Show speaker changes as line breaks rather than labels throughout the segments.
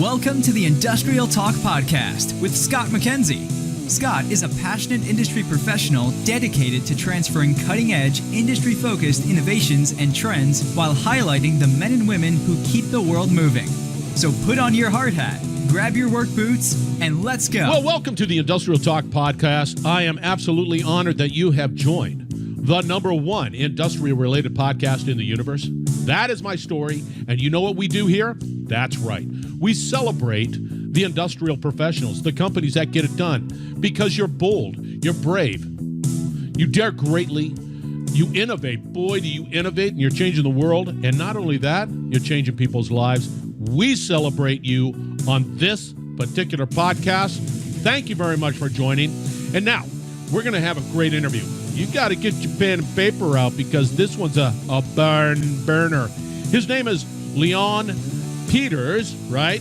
Welcome to the Industrial Talk Podcast with Scott McKenzie. Scott is a passionate industry professional dedicated to transferring cutting-edge, industry-focused innovations and trends while highlighting the men and women who keep the world moving. So put on your hard hat, grab your work boots, and let's go.
Well, welcome to the Industrial Talk Podcast. I am absolutely honored that you have joined the number one industrial-related podcast in the universe. That is my story, and you know what we do here? That's right. We celebrate the industrial professionals, the companies that get it done, because you're bold, you're brave, you dare greatly, you innovate. Boy, do you innovate, and you're changing the world. And not only that, you're changing people's lives. We celebrate you on this particular podcast. Thank you very much for joining. And now, we're going to have a great interview. You got to get your pen and paper out because this one's a burner. His name is Leon Pieters, right?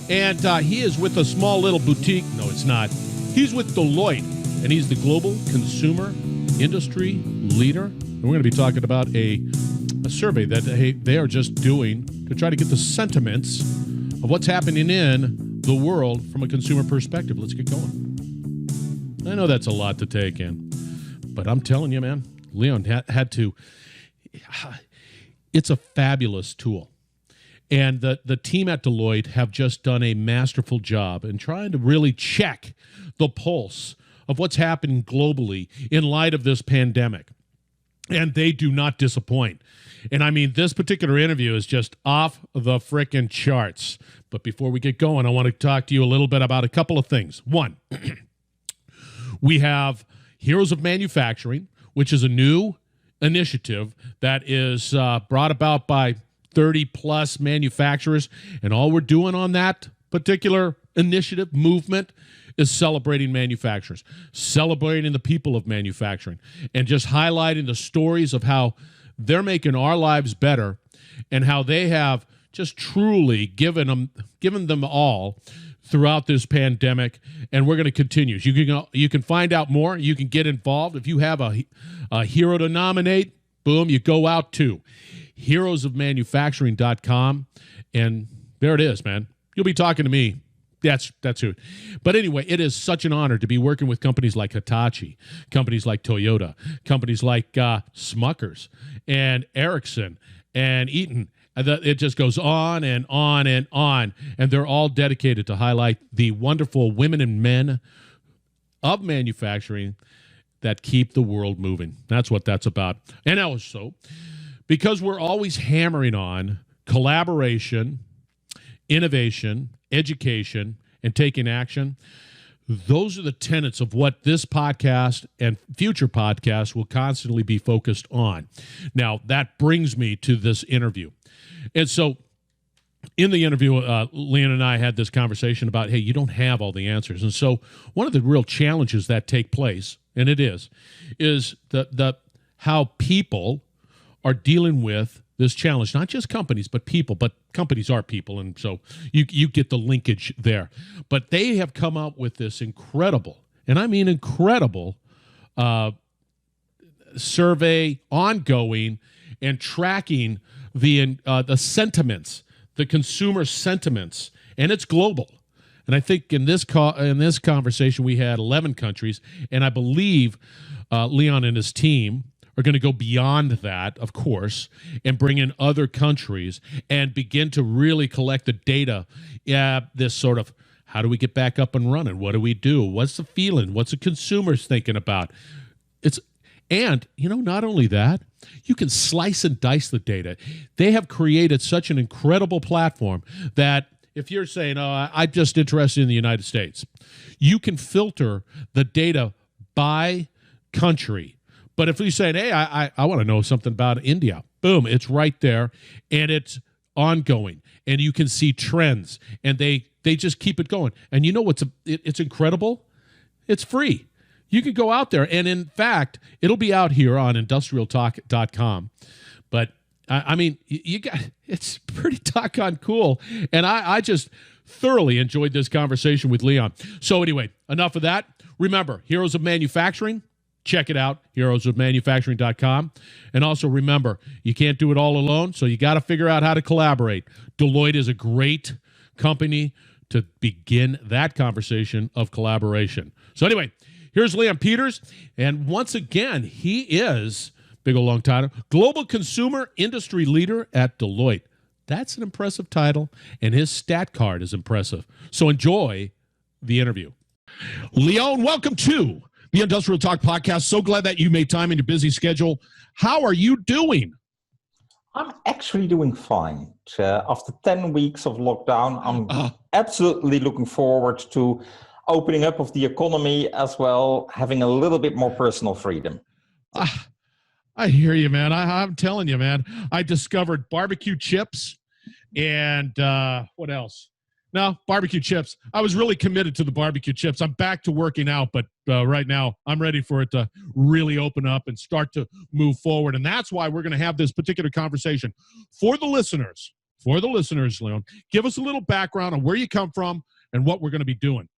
And he is with a small little boutique. No, it's not. He's with Deloitte, and he's the global consumer industry leader. And we're going to be talking about a survey that they are just doing to try to get the sentiments of what's happening in the world from a consumer perspective. Let's get going. I know that's a lot to take in, but I'm telling you, man, Leon had to. It's a fabulous tool. And the team at Deloitte have just done a masterful job in trying to really check the pulse of what's happening globally in light of this pandemic. And they do not disappoint. And I mean, this particular interview is just off the frickin' charts. But before we get going, I want to talk to you a little bit about a couple of things. One, we have Heroes of Manufacturing, which is a new initiative that is brought about by 30-plus manufacturers, and all we're doing on that particular initiative, movement, is celebrating manufacturers, celebrating the people of manufacturing, and just highlighting the stories of how they're making our lives better and how they have just truly given them all throughout this pandemic, and we're going to continue. You can find out more. You can get involved. If you have a hero to nominate, boom, you go out to heroesofmanufacturing.com, and there it is, man. You'll be talking to me. That's who. But anyway, it is such an honor to be working with companies like Hitachi, companies like Toyota, companies like Smuckers and Ericsson and Eaton. It just goes on and on and on, and they're all dedicated to highlight the wonderful women and men of manufacturing that keep the world moving. That's what that's about. And also, because we're always hammering on collaboration, innovation, education, and taking action, those are the tenets of what this podcast and future podcasts will constantly be focused on. Now, that brings me to this interview. And so in the interview, Leon and I had this conversation about, hey, you don't have all the answers. And so one of the real challenges that take place, and it is the how people are dealing with this challenge. Not just companies, but people. But companies are people, and so you get the linkage there. But they have come up with this incredible, and I mean incredible, survey, ongoing, and tracking the sentiments, the consumer sentiments, and it's global. And I think in this conversation we had 11 countries, and I believe Leon and his team are going to go beyond that, of course, and bring in other countries and begin to really collect the data. This sort of, how do we get back up and running? What do we do? What's the feeling? What's the consumers thinking about? And, not only that, you can slice and dice the data. They have created such an incredible platform that if you're saying, I'm just interested in the United States, you can filter the data by country. But if we say, hey, I want to know something about India, boom, it's right there, and it's ongoing, and you can see trends, and they just keep it going. And you know it's incredible? It's free. You can go out there, and in fact, it'll be out here on industrialtalk.com. But I mean, it's pretty doggone cool, and I just thoroughly enjoyed this conversation with Leon. So anyway, enough of that. Remember, Heroes of Manufacturing, Check it out, heroesofmanufacturing.com. And also remember, you can't do it all alone, so you got to figure out how to collaborate. Deloitte is a great company to begin that conversation of collaboration. So anyway, here's Leon Pieters, and once again, he is, big old long title, Global Consumer Industry Leader at Deloitte. That's an impressive title, and his stat card is impressive. So enjoy the interview. Leon, welcome to the Industrial Talk Podcast. So glad that you made time in your busy schedule. How are you doing?
I'm actually doing fine. After 10 weeks of lockdown, I'm absolutely looking forward to opening up of the economy as well, having a little bit more personal freedom.
I hear you, man. I'm telling you, man. I discovered barbecue chips and what else? No, barbecue chips. I was really committed to the barbecue chips. I'm back to working out, but right now I'm ready for it to really open up and start to move forward. And that's why we're going to have this particular conversation. For the listeners, Leon, give us a little background on where you come from and what we're going to be doing.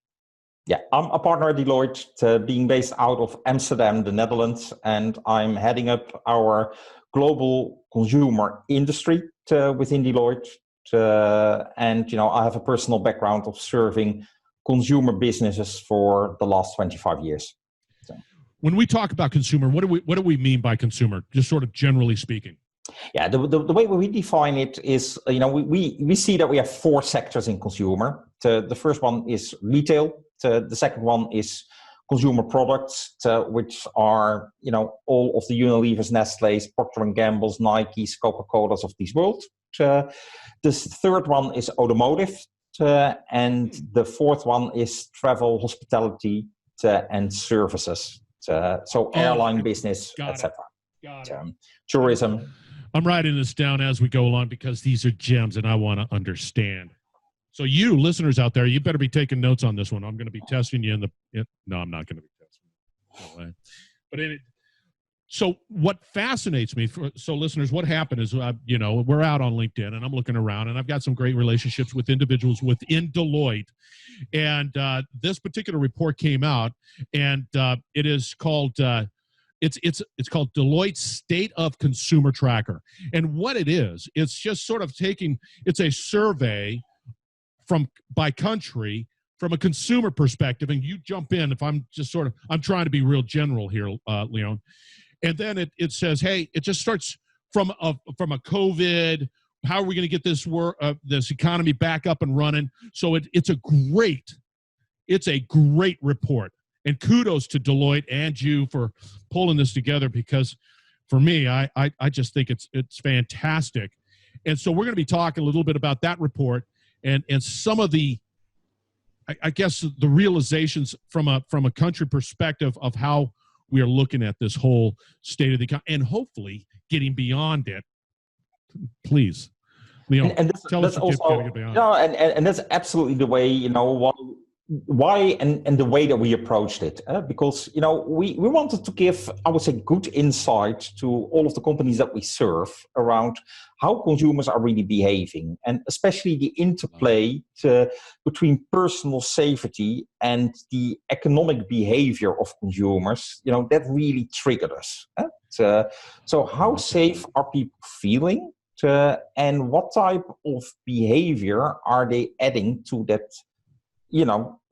Yeah, I'm a partner at Deloitte, being based out of Amsterdam, the Netherlands, and I'm heading up our global consumer industry within Deloitte. And, I have a personal background of serving consumer businesses for the last 25 years. So.
When we talk about consumer, what do we mean by consumer, just sort of generally speaking?
Yeah, the way we define it is, we see that we have four sectors in consumer. The first one is retail. The second one is consumer products, which are, all of the Unilevers, Nestle's, Procter & Gamble's, Nike's, Coca-Cola's of this world. The third one is automotive, and the fourth one is travel, hospitality, and services. So airline business, etc. Tourism.
I'm writing this down as we go along because these are gems and I want to understand. So you listeners out there, you better be taking notes on this one. I'm going to be testing you no, I'm not going to be testing you. No way. But so what fascinates me, so listeners, what happened is, we're out on LinkedIn and I'm looking around and I've got some great relationships with individuals within Deloitte. And this particular report came out and it is called, it's called Deloitte State of Consumer Tracker. And what it is, it's just sort of it's a survey by country from a consumer perspective, and you jump in if I'm trying to be real general here, Leon. And then it says, hey, it just starts from a COVID. How are we going to get this economy back up and running? So it's a great report, and kudos to Deloitte and you for pulling this together, because for me, I just think it's fantastic. And so we're going to be talking a little bit about that report. And some of the, I guess, the realizations from a country perspective of how we are looking at this whole state of the economy, and hopefully getting beyond it. Please, Leon, tell us also, get beyond it.
And that's absolutely the way, why and the way that we approached it, because we wanted to give, I would say, good insight to all of the companies that we serve around how consumers are really behaving, and especially the interplay between personal safety and the economic behavior of consumers. That really triggered us. So how safe are people feeling, and what type of behavior are they adding to that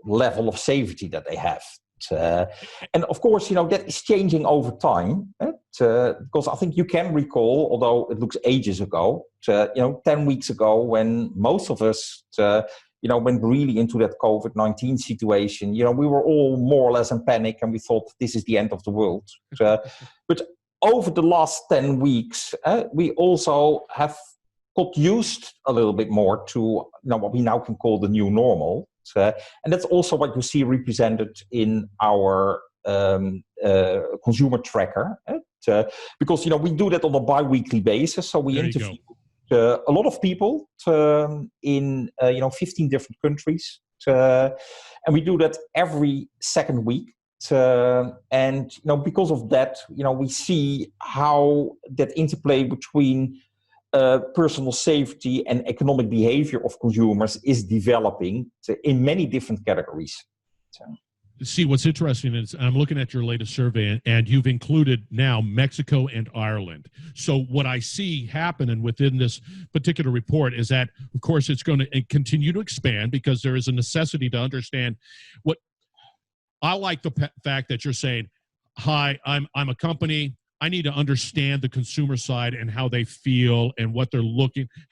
level of safety that they have. And of course, that is changing over time. Because I think you can recall, although it looks ages ago, 10 weeks ago, when most of us, went really into that COVID-19 situation, we were all more or less in panic and we thought this is the end of the world. But over the last 10 weeks, we also have got used a little bit more to what we now can call the new normal. And that's also what you see represented in our consumer tracker. Because, we do that on a bi-weekly basis. So we interview a lot of people in 15 different countries. And we do that every second week. And, because of that, we see how that interplay between personal safety and economic behavior of consumers is developing in many different categories.
see, what's interesting is I'm looking at your latest survey, and you've included now Mexico and Ireland. So what I see happening within this particular report is that, of course, it's going to continue to expand because there is a necessity to understand what. I like the fact that you're saying, hi, I'm a company. I need to understand the consumer side and how they feel and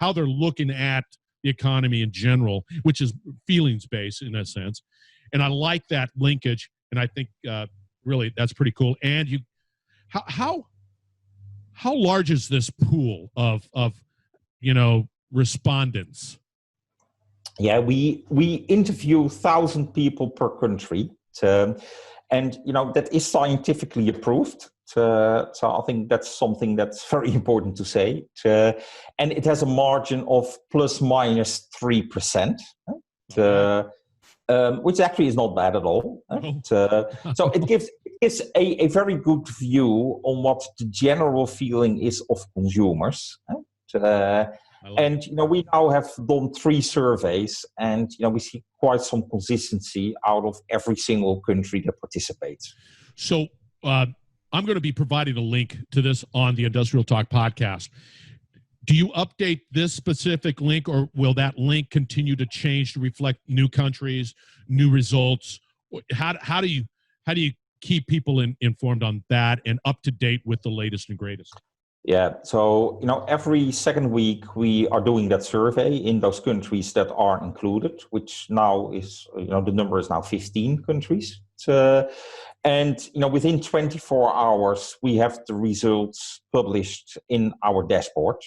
how they're looking at the economy in general, which is feelings based in a sense. And I like that linkage, and I think really that's pretty cool. And how large is this pool of respondents?
Yeah, we interview 1,000 people per country, and that is scientifically approved. So I think that's something that's very important to say. And it has a margin of plus minus 3%. Which actually is not bad at all. So it gives a very good view on what the general feeling is of consumers. And we now have done 3 surveys, and we see quite some consistency out of every single country that participates.
So I'm going to be providing a link to this on the Industrial Talk podcast. Do you update this specific link, or will that link continue to change to reflect new countries, new results? How do you keep people informed on that and up to date with the latest and greatest?
Yeah, so every second week we are doing that survey in those countries that are included, which now is the number is now 15 countries. And within 24 hours we have the results published in our dashboard.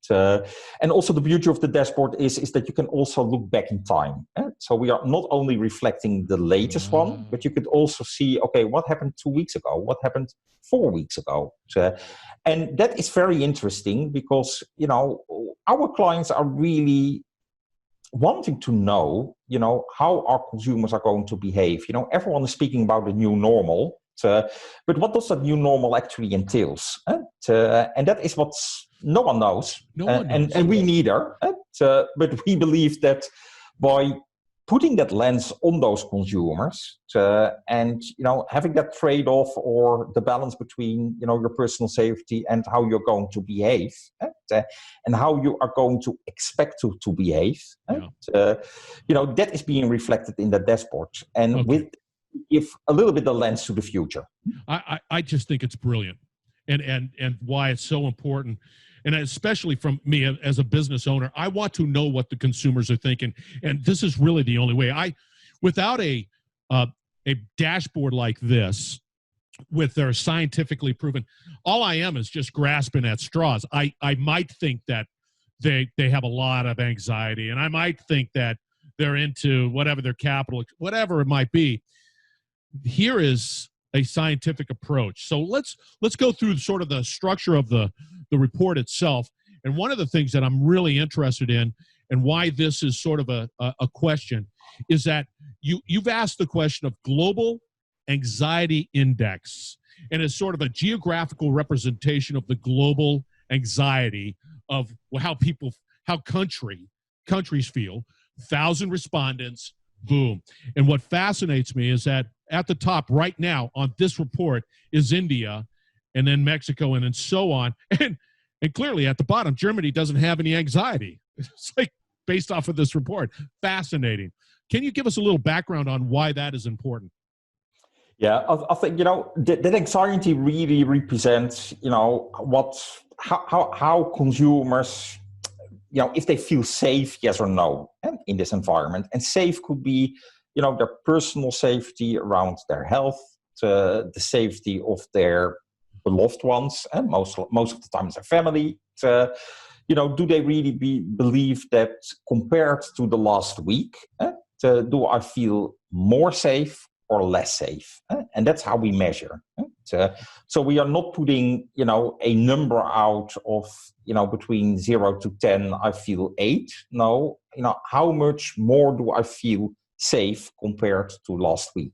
And also the beauty of the dashboard is that you can also look back in time. So we are not only reflecting the latest one, but you could also see, okay, what happened 2 weeks ago? What happened 4 weeks ago? And that is very interesting because, our clients are really wanting to know, how our consumers are going to behave. Everyone is speaking about the new normal, but what does that new normal actually entails? And that is what no one knows. And we neither. But we believe that by putting that lens on those consumers and having that trade-off or the balance between your personal safety and how you're going to behave and how you are going to expect to behave, that is being reflected in the dashboard, and with give a little bit of lens to the future.
I just think it's brilliant, and why it's so important. And especially from me as a business owner, I want to know what the consumers are thinking. And this is really the only way. Without a dashboard like this, with their scientifically proven, all I am is just grasping at straws. I might think that they have a lot of anxiety, and I might think that they're into whatever their capital, whatever it might be. Here is a scientific approach. So let's go through sort of the structure of the report itself. And one of the things that I'm really interested in, and why this is sort of a question, is that you've asked the question of global anxiety index, and it's sort of a geographical representation of the global anxiety of how countries feel. 1,000 respondents, boom. And what fascinates me is that at the top right now on this report is India, and then Mexico, and then so on. And clearly at the bottom, Germany doesn't have any anxiety. It's like based off of this report. Fascinating. Can you give us a little background on why that is important?
Yeah, I think, that anxiety really represents, how consumers, if they feel safe, yes or no, in this environment. And safe could be, their personal safety around their health, the safety of their beloved ones, and most of the time it's their family. Do they really believe that compared to the last week, do I feel more safe or less safe? And that's how we measure. So we are not putting, a number out of, between 0 to 10, I feel 8. No, how much more do I feel safe compared to last week?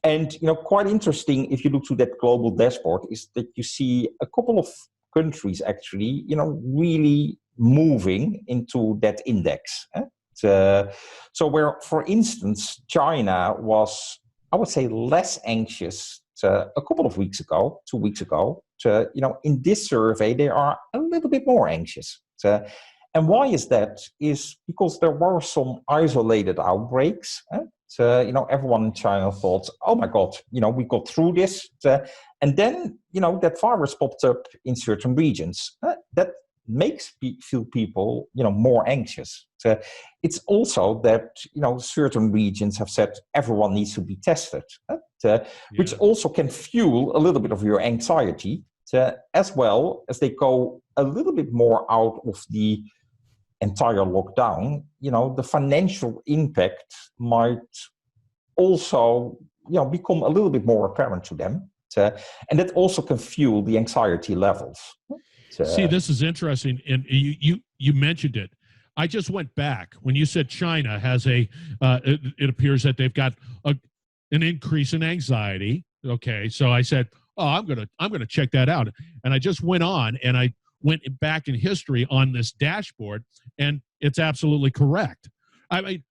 And quite interesting, if you look to that global dashboard, is that you see a couple of countries actually, really moving into that index. So where, for instance, China was, I would say, less anxious a couple of weeks ago, 2 weeks ago, in this survey, they are a little bit more anxious. And why is that? Is because there were some isolated outbreaks. Everyone in China thought, oh my God, we got through this. And then, that virus popped up in certain regions. That makes people, more anxious. It's also that, certain regions have said everyone needs to be tested, which also can fuel a little bit of your anxiety, as well as they go a little bit more out of the entire lockdown. The financial impact might also, become a little bit more apparent to them. And that also can fuel the anxiety levels.
See, this is interesting, and you mentioned it. I just went back when you said China has it appears that they've got an increase in anxiety. Okay, so I said, oh, I'm gonna check that out, and I just went on and I went back in history on this dashboard, and it's absolutely correct. I mean,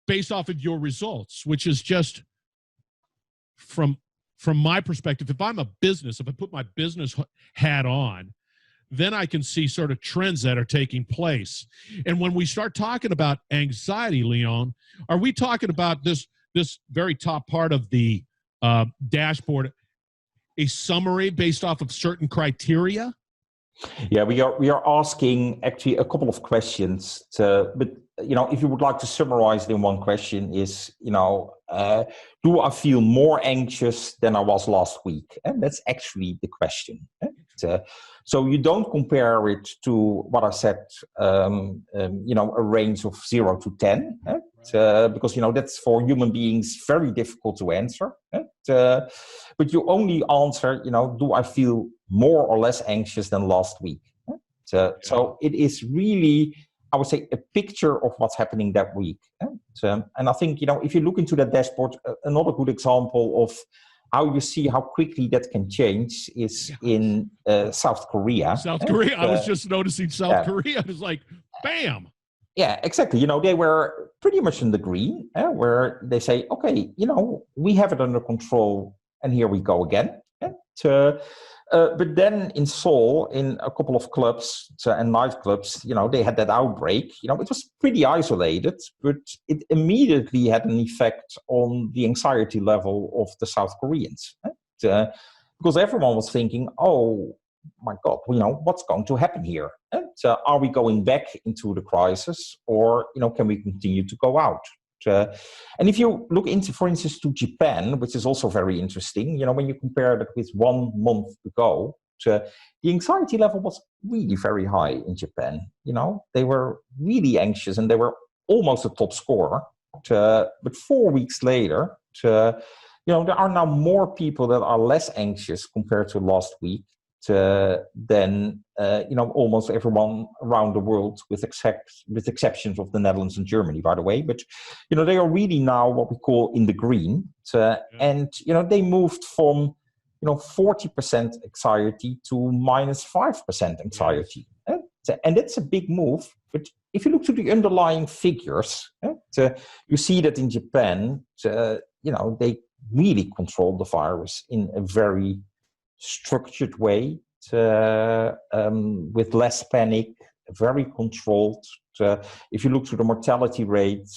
based off of your results, which is just from my perspective, if I'm a business, if I put my business hat on, then I can see sort of trends that are taking place. And when we start talking about anxiety, Leon, are we talking about this very top part of the dashboard, a summary based off of certain criteria?
Yeah, we are asking actually a couple of questions. But if you would like to summarize it in one question, is do I feel more anxious than I was last week? And that's actually the question. So you don't compare it to what I said, a range of 0 to 10, because that's for human beings very difficult to answer. But you only answer, do I feel more or less anxious than last week? So it is really, I would say, a picture of what's happening that week. And I think, if you look into that dashboard, another good example of how you see how quickly that can change is in South Korea.
South Korea. I was just noticing South Korea. It was like, bam.
Yeah, exactly. They were pretty much in the green, where they say, okay, we have it under control, and here we go again. But then in Seoul, in a couple of clubs and nightclubs, they had that outbreak. It was pretty isolated, but it immediately had an effect on the anxiety level of the South Koreans. Because everyone was thinking, oh my God, what's going to happen here? Are we going back into the crisis, or, can we continue to go out? And if you look into, for instance, to Japan, which is also very interesting, when you compare that with 1 month ago, the anxiety level was really very high in Japan. They were really anxious, and they were almost a top scorer. But 4 weeks later, there are now more people that are less anxious compared to last week than almost everyone around the world, with exceptions of the Netherlands and Germany, by the way. But they are really now what we call in the green, and they moved from 40% anxiety to minus 5% anxiety, and that's a big move. But if you look to the underlying figures, you see that in Japan, they really control the virus in a very structured way, with less panic, very controlled. If you look to the mortality rate,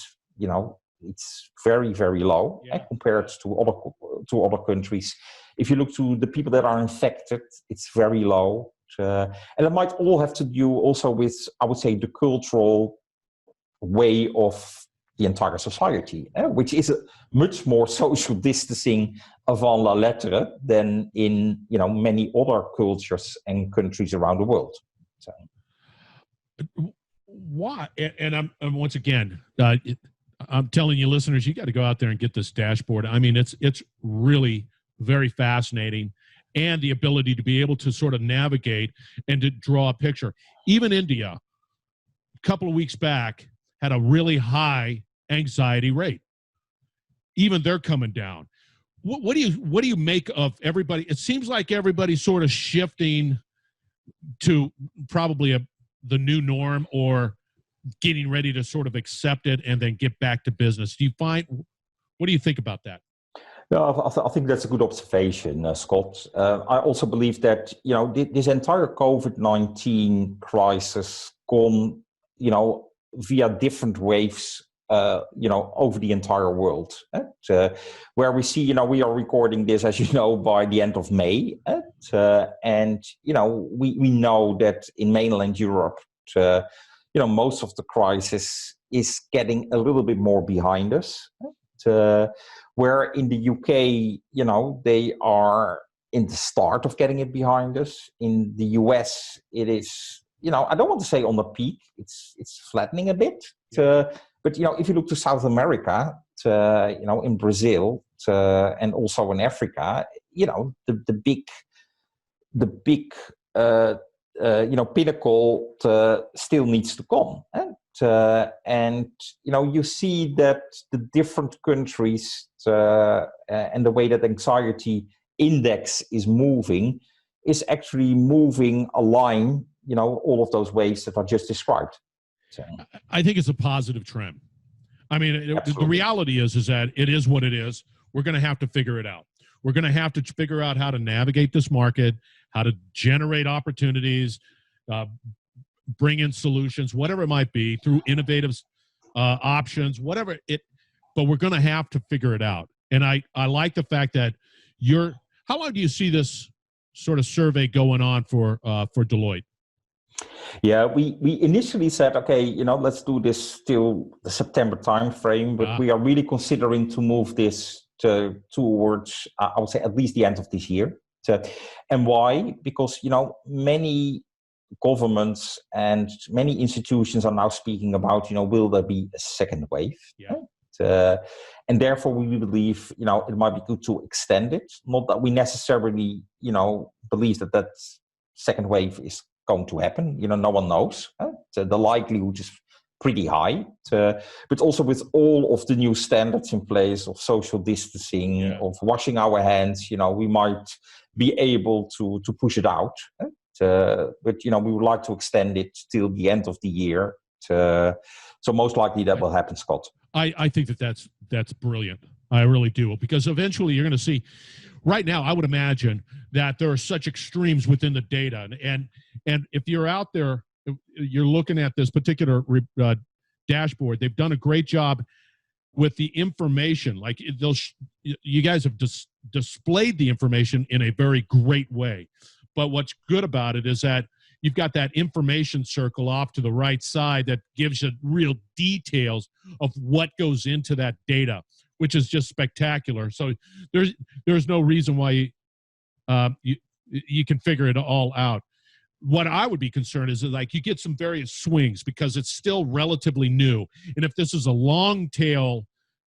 it's very, very low compared to other countries. If you look to the people that are infected, it's very low. And it might all have to do also with, I would say, the cultural way of the entire society, which is a much more social distancing avant la lettre than in many other cultures and countries around the world. So.
Why? And I'm once again, I'm telling you, listeners, you got to go out there and get this dashboard. I mean, it's really very fascinating, and the ability to be able to sort of navigate and to draw a picture. Even India, a couple of weeks back, had a really high anxiety rate. Even they're coming down. What do you make of everybody? It seems like everybody's sort of shifting to probably the new norm, or getting ready to sort of accept it and then get back to business. What do you think about that?
No, I think that's a good observation, Scott. I also believe that, this entire COVID-19 crisis gone, via different waves, over the entire world. Where we see, we are recording this, as you know, by the end of May. And, we know that in mainland Europe, most of the crisis is getting a little bit more behind us. Where in the UK, they are in the start of getting it behind us. In the US, it is, I don't want to say on the peak, it's flattening a bit. But, if you look to South America, in Brazil, and also in Africa, the big pinnacle still needs to come. And you see that the different countries and the way that anxiety index is moving is actually moving aligned, all of those waves that I just described. So
I think it's a positive trend. I mean, the reality is that it is what it is. We're going to have to figure it out. We're going to have to figure out how to navigate this market, how to generate opportunities, bring in solutions, whatever it might be, through innovative options, whatever it. But we're going to have to figure it out. And I like the fact that how long do you see this sort of survey going on for Deloitte?
Yeah, we initially said, okay, let's do this till the September timeframe, but we are really considering to move this towards, I would say, at least the end of this year. And why? Because, many governments and many institutions are now speaking about, will there be a second wave? Yeah. And therefore, we believe, it might be good to extend it. Not that we necessarily, believe that second wave is going to happen. No one knows. The likelihood is pretty high. But also with all of the new standards in place of social distancing, of washing our hands, we might be able to push it out. But, we would like to extend it till the end of the year. So most likely that will happen, Scott.
I think that's brilliant. I really do. Because eventually you're going to see, right now, I would imagine that there are such extremes within the data. And if you're out there, you're looking at this particular dashboard, they've done a great job with the information. Like you guys have displayed the information in a very great way. But what's good about it is that you've got that information circle off to the right side that gives you real details of what goes into that data, which is just spectacular. So there's no reason why you can figure it all out. What I would be concerned is that, like, you get some various swings because it's still relatively new. And if this is a long tail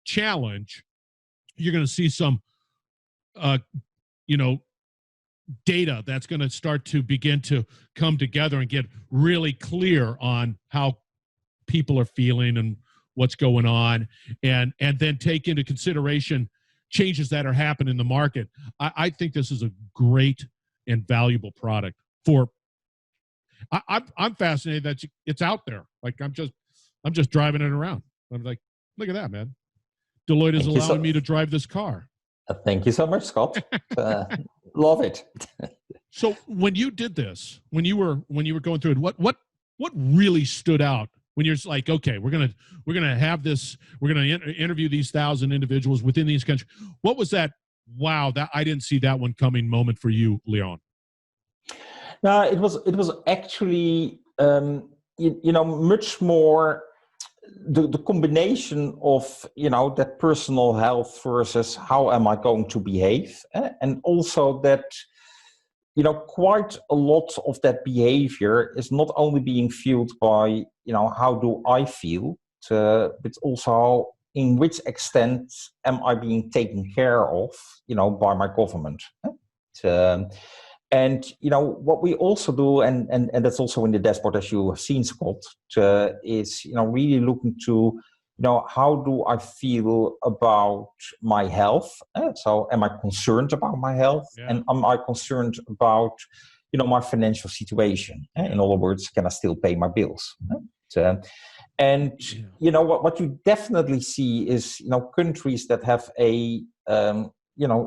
challenge, you're going to see some, data that's going to start to begin to come together and get really clear on how people are feeling and what's going on, and then take into consideration changes that are happening in the market. I think this is a great and valuable product for. I'm fascinated that it's out there. Like I'm just driving it around. I'm like, look at that, man. Deloitte is allowing me to drive this car.
Thank you so much, Scott. Love it.
So when you did this, when you were going through it, what really stood out when you're like, okay, we're gonna have this, we're gonna interview these 1,000 individuals within these countries. What was that? Wow, that I didn't see that one coming moment for you, Leon.
No, it was actually much more the combination of that personal health versus how am I going to behave, and also that quite a lot of that behavior is not only being fueled by how do I feel, but also in which extent am I being taken care of by my government. And what we also do, and that's also in the dashboard, as you have seen, Scott, is really looking to how do I feel about my health? So am I concerned about my health, and am I concerned about my financial situation? In other words, can I still pay my bills? And what you definitely see is countries that have a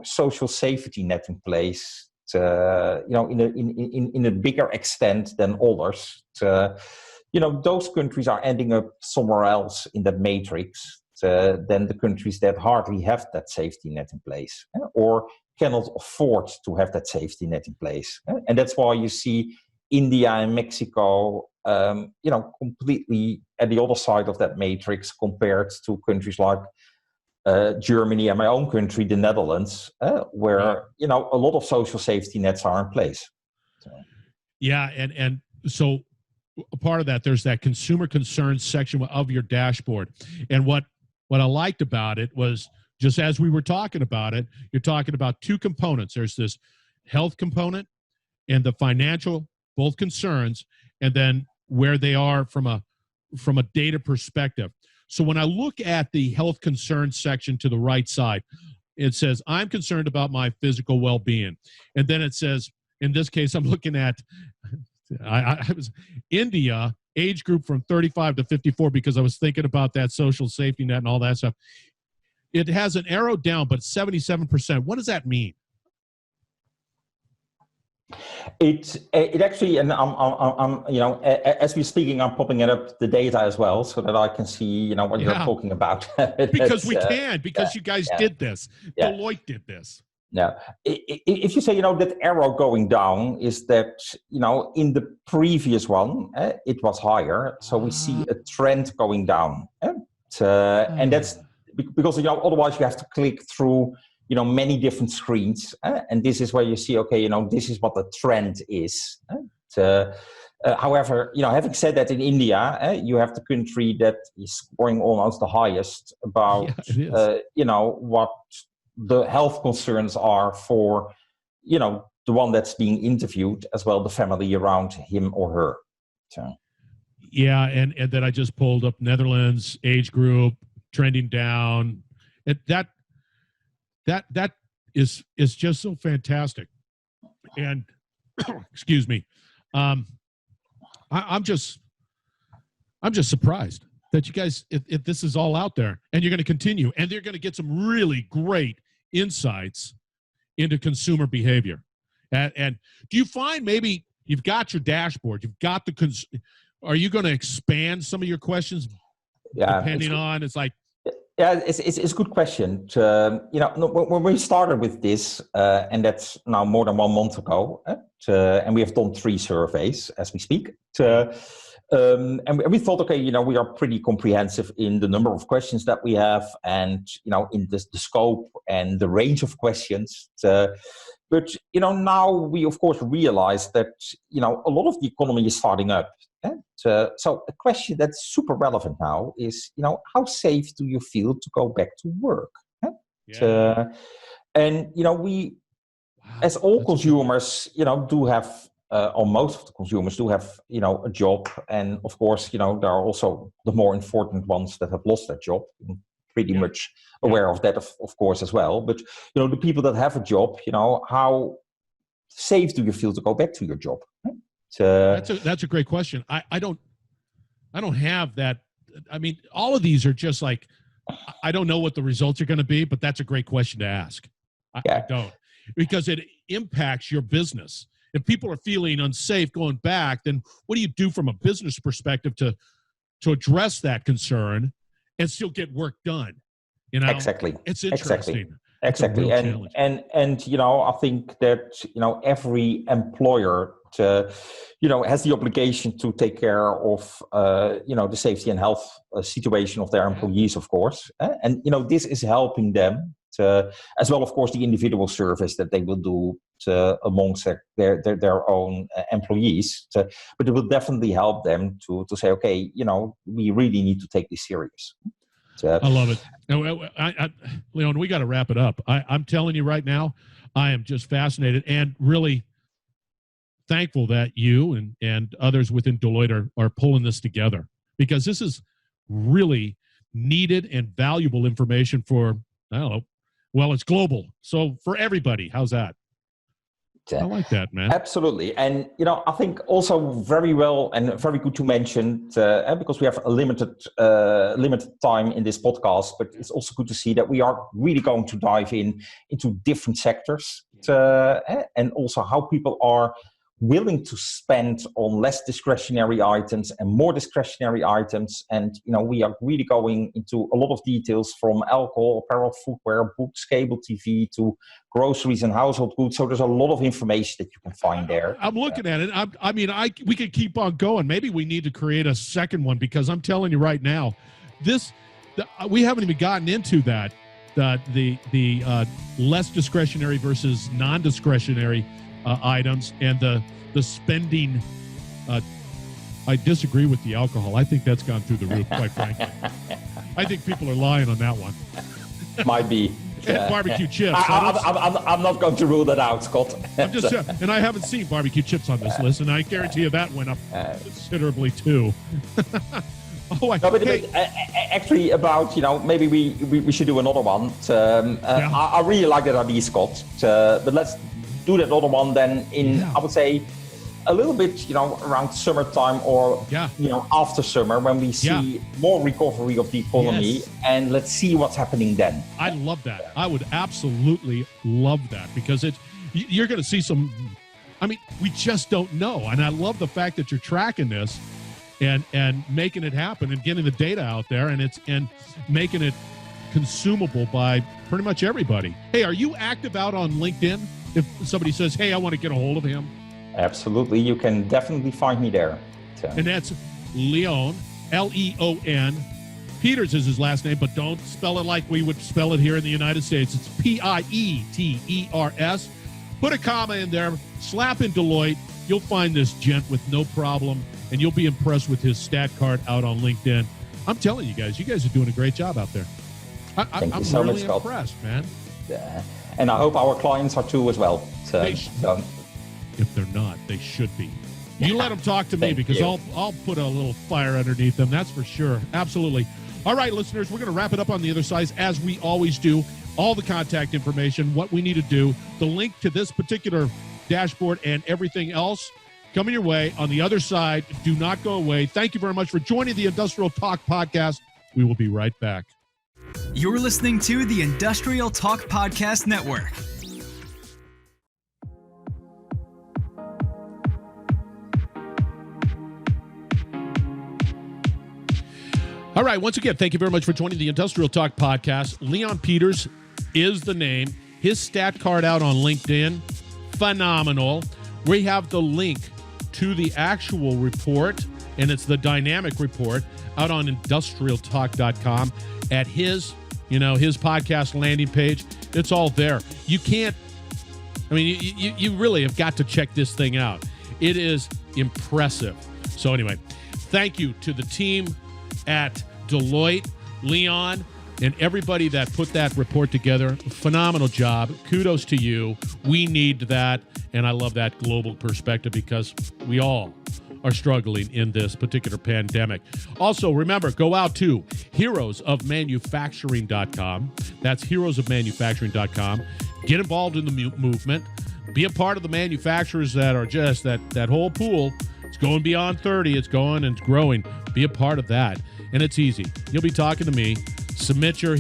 social safety net in place, in a bigger extent than others. Those countries are ending up somewhere else in that matrix than the countries that hardly have that safety net in place, or cannot afford to have that safety net in place. And that's why you see India and Mexico, completely at the other side of that matrix compared to countries like Germany and my own country, the Netherlands, where a lot of social safety nets are in place.
Yeah, and so a part of that, there's that consumer concerns section of your dashboard, and what I liked about it was, just as we were talking about it, you're talking about two components. There's this health component and the financial, both concerns, and then where they are from a data perspective. So when I look at the health concerns section to the right side, it says, I'm concerned about my physical well-being. And then it says, in this case, I'm looking at I was India, age group from 35 to 54, because I was thinking about that social safety net and all that stuff. It has an arrow down, but 77%. What does that mean?
It actually, and I'm as we're speaking, I'm popping it up the data as well, so that I can see what you're talking about.
Because you guys did this. Deloitte did this.
Yeah. If you say, that arrow going down is that, in the previous one, it was higher. So we see a trend going down. And that's because, otherwise you have to click through, many different screens. And this is where you see, okay, this is what the trend is. However, having said that, in India, you have the country that is scoring almost the highest about, what the health concerns are for, the one that's being interviewed, as well the family around him or her. So.
Yeah, and then I just pulled up Netherlands age group trending down. That is just so fantastic. And excuse me, I'm just surprised that you guys, if this is all out there, and you're going to continue, and they're going to get some really great insights into consumer behavior. And do you find maybe you've got your dashboard, you've got are you going to expand some of your questions depending on, it's like,
yeah, it's a good question. When we started with this, and that's now more than 1 month ago, and we have done 3 surveys as we speak. And we thought, okay, we are pretty comprehensive in the number of questions that we have, and in the scope and the range of questions. But now we of course realize that a lot of the economy is starting up. So a question that's super relevant now is, how safe do you feel to go back to work? And we, as all consumers, do have. Or most of the consumers do have, a job, and of course, there are also the more important ones that have lost their job. I'm pretty much aware of that, of course, as well. But the people that have a job, how safe do you feel to go back to your job?
That's a great question. I don't have that. I mean, all of these are just like, I don't know what the results are going to be, but that's a great question to ask. I don't, because it impacts your business. If people are feeling unsafe going back, then what do you do from a business perspective to address that concern and still get work done?
Exactly.
It's interesting.
Exactly. And I think that every employer has the obligation to take care of the safety and health situation of their employees, of course. And this is helping them as well, of course, the individual service that they will do amongst their own employees. But it will definitely help them to say, okay, we really need to take this serious.
I love it. Leon, we got to wrap it up. I'm telling you right now, I am just fascinated and really thankful that you and others within Deloitte are pulling this together, because this is really needed and valuable information for, I don't know, well, it's global. So for everybody, how's that? I like that, man.
Absolutely. And, I think also very well and very good to mention, because we have a limited time in this podcast, but it's also good to see that we are really going to dive into different sectors and also how people are willing to spend on less discretionary items and more discretionary items. And, we are really going into a lot of details from alcohol, apparel, footwear, books, cable TV to groceries and household goods. So there's a lot of information that you can find there.
I'm looking at it. We could keep on going. Maybe we need to create a second one, because I'm telling you right now, we haven't even gotten into that, the less discretionary versus non-discretionary items and the spending. I disagree with the alcohol. I think that's gone through the roof, quite frankly. I think people are lying on that one.
Might be.
And barbecue chips.
I'm not going to rule that out, Scott.
I'm just and I haven't seen barbecue chips on this list, and I guarantee you that went up considerably too.
Actually, about maybe we should do another one. I really like that idea, Scott. But let's do that other one then I would say a little bit around summertime or after summer, when we see more recovery of the economy, and let's see what's happening then.
I love that. I would absolutely love that, because you're going to see some. We just don't know, and I love the fact that you're tracking this and making it happen and getting the data out there, and making it consumable by pretty much everybody. Hey, are you active out on LinkedIn? If somebody says, hey, I want to get a hold of him.
Absolutely. You can definitely find me there.
And that's Leon, Leon. Pieters is his last name, but don't spell it like we would spell it here in the United States. It's Pieters. Put a comma in there, slap in Deloitte. You'll find this gent with no problem, and you'll be impressed with his stat card out on LinkedIn. I'm telling you guys are doing a great job out there.
Thank you so
really
much, Scott.
Impressed, man.
And I hope our clients are too as well.
If they're not, they should be. You let them talk to me, because I'll put a little fire underneath them. That's for sure. Absolutely. All right, listeners, we're going to wrap it up on the other side, as we always do. All the contact information, what we need to do, the link to this particular dashboard and everything else coming your way on the other side. Do not go away. Thank you very much for joining the Industrial Talk Podcast. We will be right back.
You're listening to the Industrial Talk Podcast Network.
All right, once again, thank you very much for joining the Industrial Talk Podcast. Leon Pieters is the name. His stat card out on LinkedIn, phenomenal. We have the link to the actual report, and it's the dynamic report, out on industrialtalk.com at his podcast landing page. It's all there. You can't, you really have got to check this thing out. It is impressive. So anyway, thank you to the team at Deloitte, Leon, and everybody that put that report together. Phenomenal job. Kudos to you. We need that, and I love that global perspective, because we all are struggling in this particular pandemic. Also, remember, go out to heroesofmanufacturing.com. That's heroesofmanufacturing.com. Get involved in the movement. Be a part of the manufacturers that are just that whole pool. It's going beyond 30. It's going and it's growing. Be a part of that. And it's easy. You'll be talking to me. Submit your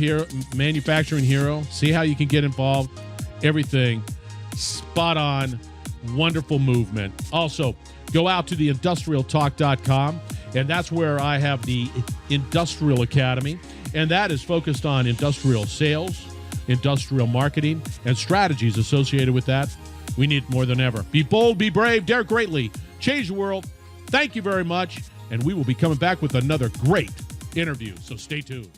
manufacturing hero. See how you can get involved. Everything spot on. Wonderful movement. Also, go out to the industrialtalk.com, and that's where I have the Industrial Academy, and that is focused on industrial sales, industrial marketing, and strategies associated with that. We need more than ever. Be bold, be brave, dare greatly, change the world. Thank you very much, and we will be coming back with another great interview, so stay tuned.